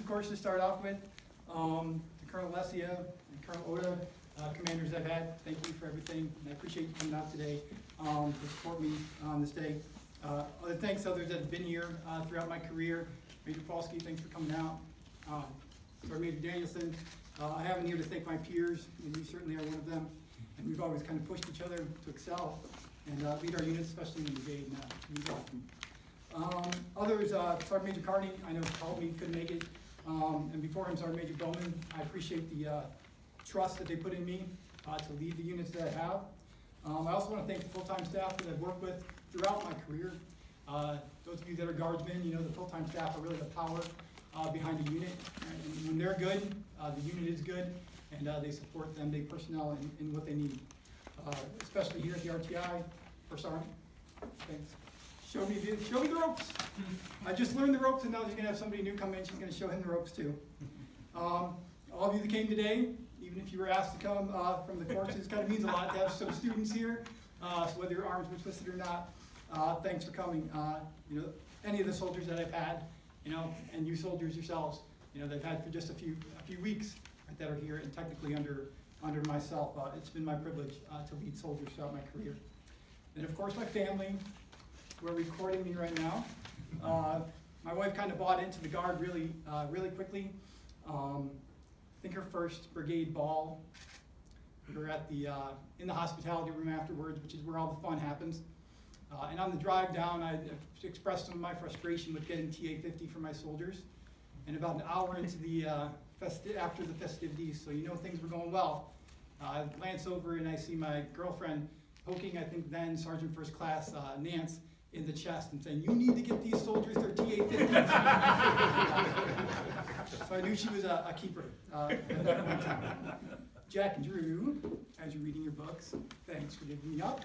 of course, to start off with. To Colonel Lesia and Colonel Oda, commanders I've had, thank you for everything. And I appreciate you coming out today to support me on this day. Other thanks to others that have been here throughout my career. Major Polsky, thanks for coming out. Sergeant Major Danielson, I have in here to thank my peers, and you certainly are one of them. And we've always kind of pushed each other to excel and lead our units, especially in the brigade. Others, Sergeant Major Carney, I know called me, couldn't make it. And before him, Sergeant Major Bowman, I appreciate the trust that they put in me to lead the units that I have. I also want to thank the full-time staff that I've worked with throughout my career. Those of you that are guardsmen, you know the full-time staff are really the power behind the unit. And when they're good, the unit is good, and they support the MDA personnel in what they need. Especially here at the RTI, First Sergeant. Thanks. Show me the ropes. I just learned the ropes, and now she's going to have somebody new come in. She's going to show him the ropes too. All of you that came today, even if you were asked to come from the courses, it kind of means a lot to have some students here. So whether your arms were twisted or not, thanks for coming. You know, any of the soldiers that I've had, you know, and you soldiers yourselves, you know, they've had for just a few weeks that are here, and technically under myself, it's been my privilege to lead soldiers throughout my career. And of course, my family, who are recording me right now. My wife kind of bought into the Guard really quickly. I think her first brigade ball, we were at the in the hospitality room afterwards, which is where all the fun happens. And on the drive down, I expressed some of my frustration with getting TA-50 for my soldiers. And about an hour into the after the festivities, so you know things were going well, I glance over and I see my girlfriend poking, I think then Sergeant First Class Nance, in the chest and saying, "You need to get these soldiers their TA-50s." So I knew she was a keeper at that point in time. Jack and Drew, as you're reading your books, thanks for giving me up.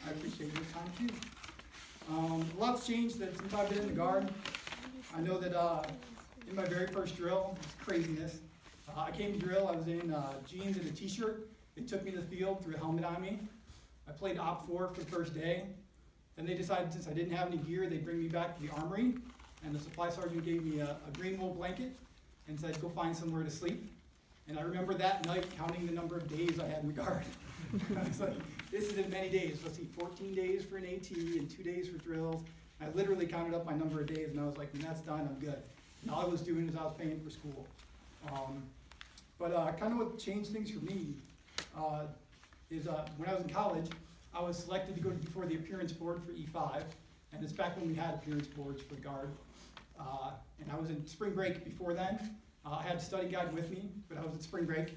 I appreciate your time too. A lot's changed since I've been in the Guard. I know that in my very first drill, it's craziness. I came to drill, I was in jeans and a t-shirt. They took me to the field, threw a helmet on me. I played Op 4 for the first day. Then they decided, since I didn't have any gear, they'd bring me back to the armory, and the supply sergeant gave me a green wool blanket and said, "Go find somewhere to sleep." And I remember that night counting the number of days I had in the Guard. I was like, this isn't many days. Let's see, 14 days for an AT and 2 days for drills. I literally counted up my number of days, and I was like, when that's done, I'm good. And all I was doing is I was paying for school. Kind of what changed things for me is when I was in college, I was selected to go before the appearance board for E5, and it's back when we had appearance boards for the Guard. And I was in spring break before then. I had a study guide with me, but I was at spring break.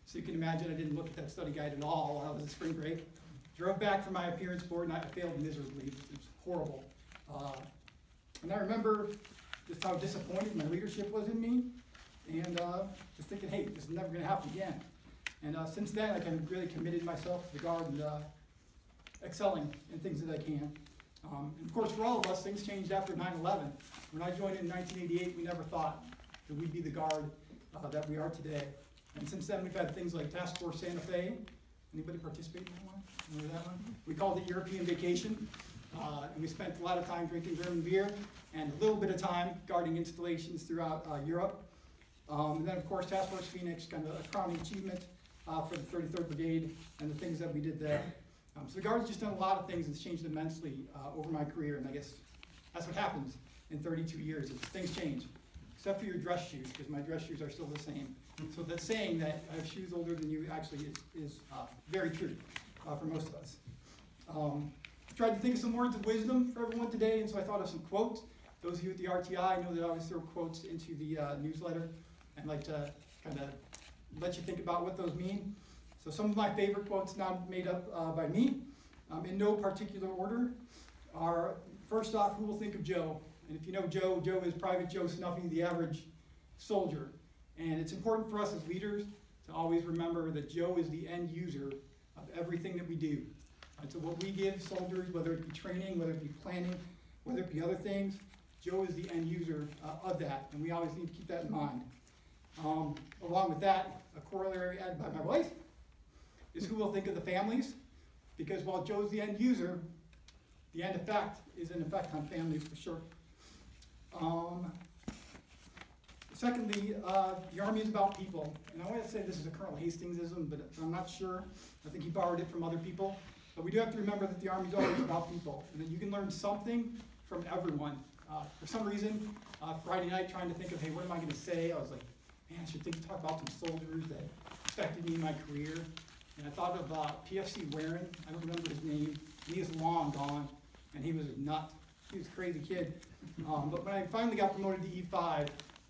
So you can imagine I didn't look at that study guide at all while I was at spring break. Drove back from my appearance board, and I failed miserably. It was horrible. And I remember just how disappointed my leadership was in me, and just thinking, hey, this is never going to happen again. And since then, I kind of really committed myself to the Guard and excelling in things that I can. And of course, for all of us, things changed after 9/11. When I joined in 1988, we never thought that we'd be the Guard that we are today. And since then, we've had things like Task Force Santa Fe. Anybody participate in that one? Remember that one? We called it European Vacation. And we spent a lot of time drinking German beer and a little bit of time guarding installations throughout Europe. And then, of course, Task Force Phoenix, kind of a crowning achievement for the 33rd Brigade and the things that we did there. So the Guard's just done a lot of things that's changed immensely over my career, and I guess that's what happens in 32 years, is things change. Except for your dress shoes, because my dress shoes are still the same. So that saying that I have shoes older than you actually is very true for most of us. Tried to think of some words of wisdom for everyone today, and so I thought of some quotes. Those of you at the RTI know that I always throw quotes into the newsletter, and like to kind of let you think about what those mean. So some of my favorite quotes, not made up by me, in no particular order, are, first off, who will think of Joe? And if you know Joe, Joe is Private Joe Snuffy, the average soldier. And it's important for us as leaders to always remember that Joe is the end user of everything that we do. And so what we give soldiers, whether it be training, whether it be planning, whether it be other things, Joe is the end user of that, and we always need to keep that in mind. Along with that, a corollary added by my wife is who will think of the families, because while Joe's the end user, the end effect is an effect on families for sure. Secondly, the Army is about people. And I want to say this is a Colonel Hastingsism, but I'm not sure. I think he borrowed it from other people. But we do have to remember that the Army is always about people, and that you can learn something from everyone. For some reason, Friday night, trying to think of, hey, what am I going to say? I was like, man, I should talk about some soldiers that affected me in my career. And I thought of PFC Warren. I don't remember his name. He is long gone, and he was a nut. He was a crazy kid. But when I finally got promoted to E5,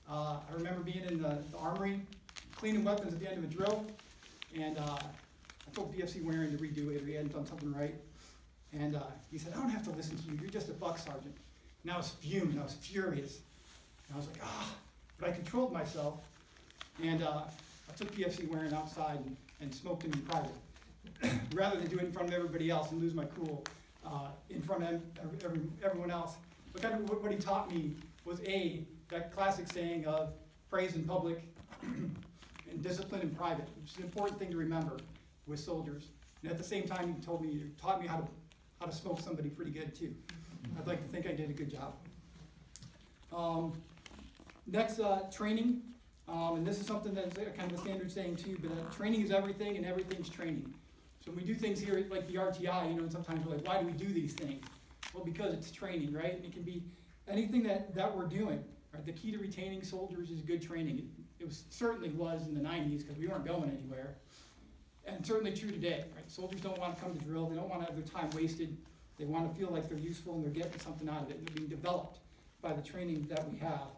I remember being in the armory, cleaning weapons at the end of a drill, and I told PFC Warren to redo it, or he hadn't done something right. And he said, I don't have to listen to you, you're just a buck sergeant. And I was fuming, I was furious. And I was like, but I controlled myself. And I took PFC Warren outside and smoked him in private, rather than do it in front of everybody else and lose my cool in front of everyone else. But kind of what he taught me was that classic saying of praise in public and discipline in private, which is an important thing to remember with soldiers. And at the same time, he taught me how to smoke somebody pretty good too. I'd like to think I did a good job. Next, training. And this is something that's kind of a standard saying too, but training is everything and everything's training. So when we do things here like the RTI, and sometimes we're like, why do we do these things? Well, because it's training, right? And it can be anything that we're doing. Right? The key to retaining soldiers is good training. It certainly was in the 90s because we weren't going anywhere. And certainly true today, right? Soldiers don't want to come to drill. They don't want to have their time wasted. They want to feel like they're useful and they're getting something out of it. And they're being developed by the training that we have.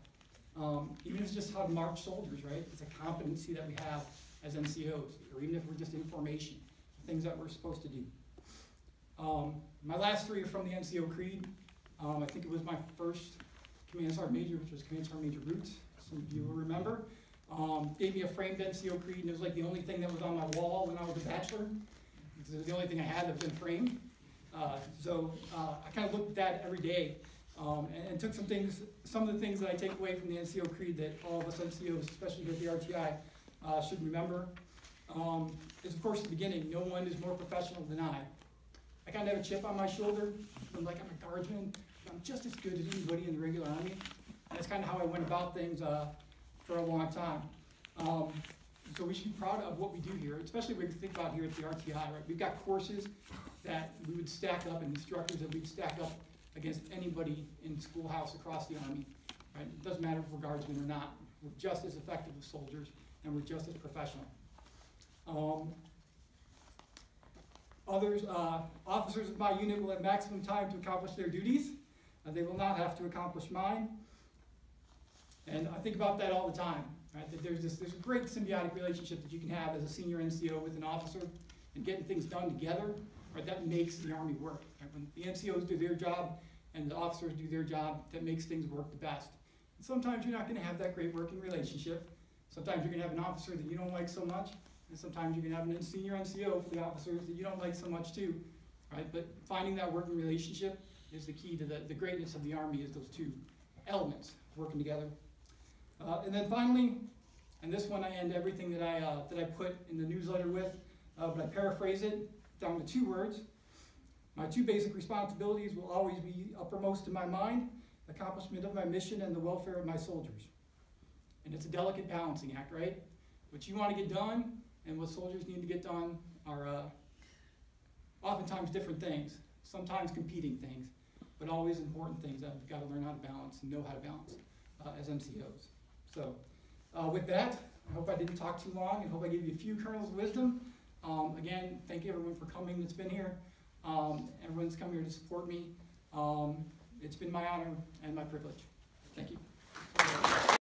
Even if it's just how to march soldiers, right? It's a competency that we have as NCOs, or even if we're just in formation, things that we're supposed to do. My last three are from the NCO Creed. I think it was my first Command Sergeant Major, which was Command Sergeant Major Roots. Some of you will remember. Gave me a framed NCO Creed, and it was like the only thing that was on my wall when I was a bachelor. It was the only thing I had that was in frame. So I kind of looked at that every day and took some of the things that I take away from the NCO Creed that all of us NCOs, especially here at the RTI, should remember. Is of course the beginning. No one is more professional than I. I kind of have a chip on my shoulder. I'm like, I'm a guardsman. I'm just as good as anybody in the regular Army. And that's kind of how I went about things for a long time. So we should be proud of what we do here, especially when we think about here at the RTI, right? We've got courses that we would stack up and instructors that we'd stack up against anybody in the schoolhouse across the Army, right? It doesn't matter if we're guardsmen or not. We're just as effective as soldiers, and we're just as professional. Officers of my unit will have maximum time to accomplish their duties. They will not have to accomplish mine. And I think about that all the time, right? That there's a great symbiotic relationship that you can have as a senior NCO with an officer and getting things done together, right? That makes the Army work. Right? When the NCOs do their job and the officers do their job, that makes things work the best. And sometimes you're not going to have that great working relationship. Sometimes you're going to have an officer that you don't like so much, and sometimes you can have a senior NCO for the officers that you don't like so much too, right? But finding that working relationship is the key to the greatness of the Army, is those two elements working together. And then finally, and this one I end everything that I put in the newsletter with, but I paraphrase it down to 2 words. My 2 basic responsibilities will always be uppermost in my mind: accomplishment of my mission and the welfare of my soldiers. And it's a delicate balancing act, right? What you want to get done and what soldiers need to get done are oftentimes different things, sometimes competing things, but always important things that we've got to learn how to balance and know how to balance as NCOs. So with that, I hope I didn't talk too long, and hope I gave you a few kernels of wisdom. Again, thank you everyone for coming that's been here. Everyone's come here to support me. It's been my honor and my privilege.